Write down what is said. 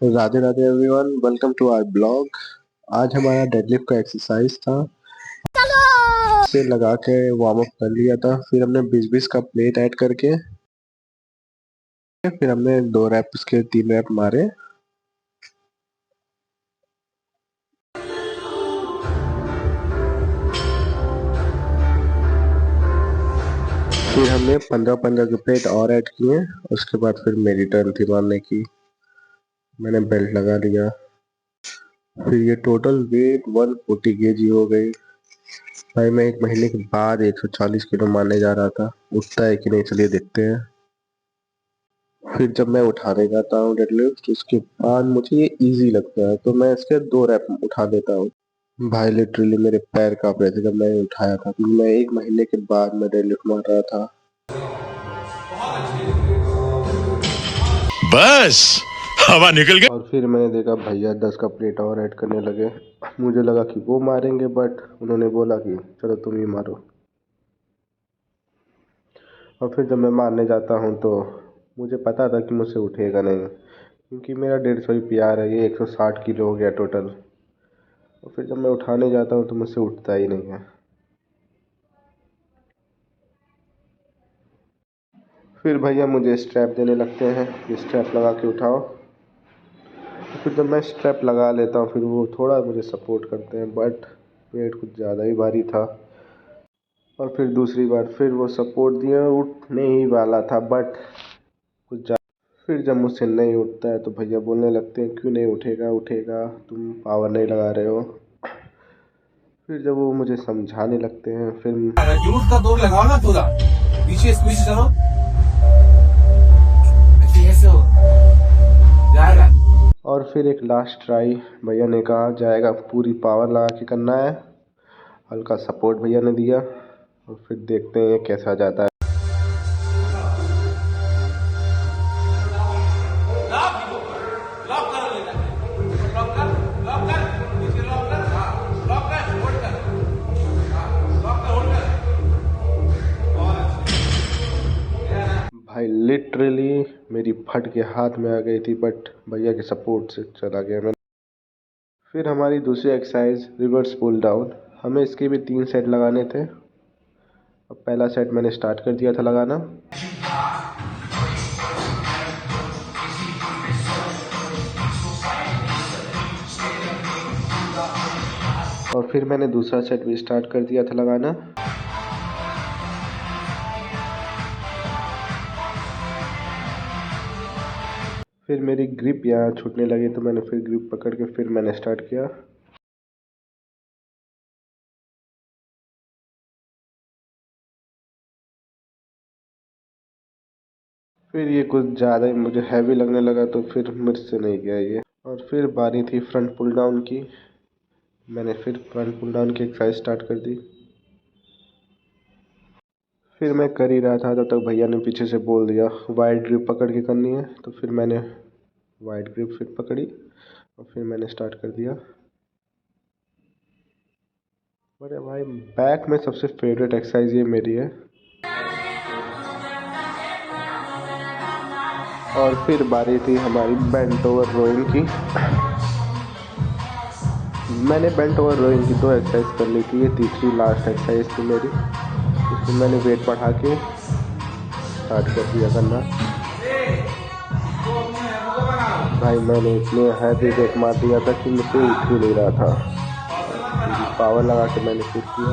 Radhe Radhe everyone, welcome to our blog. आज हमारा deadlift का एक्सरसाइज था। से लगा के वार्म अप कर लिया था। फिर हमने 20-20 का प्लेट ऐड करके फिर हमने 2 रैप उसके 3 रैप मारे। फिर हमने 15-15 के प्लेट और ऐड किए। उसके बाद फिर मेरी टर्न थी मारने की। मैंने बेल्ट लगा लिया। फिर ये टोटल वेट 140 kg हो गई। भाई मैं 1 महीने के बाद 140 किलो मारने जा रहा था। उठता है कि नहीं, चलिए देखते हैं। फिर जब मैं उठाने जाता हूँ डेडलिफ्ट, उसके बाद मुझे ये इजी लगता है तो मैं इसके 2 रैप उठा देता हूँ। भाई लिटरली मेरे पैर कांप रहे थे जब मैंने उठाया था, क्योंकि मैं 1 महीने के बाद मैं डेडलिफ्ट मार रहा था। बस हवा निकल गई। और फिर मैंने देखा भैया 10 का प्लेट और ऐड करने लगे। मुझे लगा कि वो मारेंगे, बट उन्होंने बोला कि चलो तुम ही मारो। और फिर जब मैं मारने जाता हूँ तो मुझे पता था कि मुझसे उठेगा नहीं, क्योंकि मेरा 150 ही प्यार है। ये 160 किलो हो गया टोटल। और फिर जब मैं उठाने जाता हूँ तो मुझसे उठता ही नहीं है। फिर भैया मुझे स्ट्रैप देने लगते हैं कि स्ट्रैप लगा के उठाओ। फिर जब मैं स्ट्रैप लगा लेता हूँ फिर वो थोड़ा मुझे सपोर्ट करते हैं, बट वेट कुछ ज़्यादा ही भारी था। और फिर दूसरी बार फिर वो सपोर्ट दिए, उठने ही वाला था, बट कुछ ज़्यादा। फिर जब मुझसे नहीं उठता है तो भैया बोलने लगते हैं क्यों नहीं उठेगा, उठेगा, तुम पावर नहीं लगा रहे हो। फिर जब वो मुझे समझाने लगते हैं फिर यूथ का दौर लगाओ ना पूरा, पीछे पीछे चलो, ऐसे हो जाएगा। और फिर एक लास्ट ट्राई भैया ने कहा जाएगा, पूरी पावर लगा के करना है। हल्का सपोर्ट भैया ने दिया और फिर देखते हैं कैसा जाता है। भाई लिटरली मेरी फट के हाथ में आ गई थी, बट भैया के सपोर्ट से चला गया मैं। फिर हमारी दूसरी एक्सरसाइज रिवर्स पुल डाउन। हमें इसके भी 3 सेट लगाने थे। अब पहला सेट मैंने स्टार्ट कर दिया था लगाना। और फिर मैंने दूसरा सेट भी स्टार्ट कर दिया था लगाना। फिर मेरी ग्रिप यहाँ छूटने लगी तो मैंने फिर ग्रिप पकड़ के फिर मैंने स्टार्ट किया। फिर ये कुछ ज़्यादा ही मुझे हैवी लगने लगा तो फिर मुझसे नहीं गया ये। और फिर बारी थी फ्रंट पुल डाउन की। मैंने फिर फ्रंट पुल डाउन की एक्सरसाइज स्टार्ट कर दी। फिर मैं कर ही रहा था तब तक भैया ने पीछे से बोल दिया वाइड ग्रिप पकड़ के करनी है, तो फिर मैंने वाइड ग्रिप फिर पकड़ी और फिर मैंने स्टार्ट कर दिया। अरे भाई बैक में सबसे फेवरेट एक्सरसाइज ये मेरी है। और फिर बारी थी हमारी बेंट ओवर रोइंग की। मैंने बेंट ओवर रोइंग की 2 एक्सरसाइज कर ली थी, ये तीसरी लास्ट एक्सरसाइज थी मेरी। इसमें मैंने वेट बढ़ा के स्टार्ट कर दिया करना। भाई मैंने इतने हैवी वेट मार दिया था कि मुझसे उठ ही नहीं रहा था। पावर लगा के मैंने फिर किया।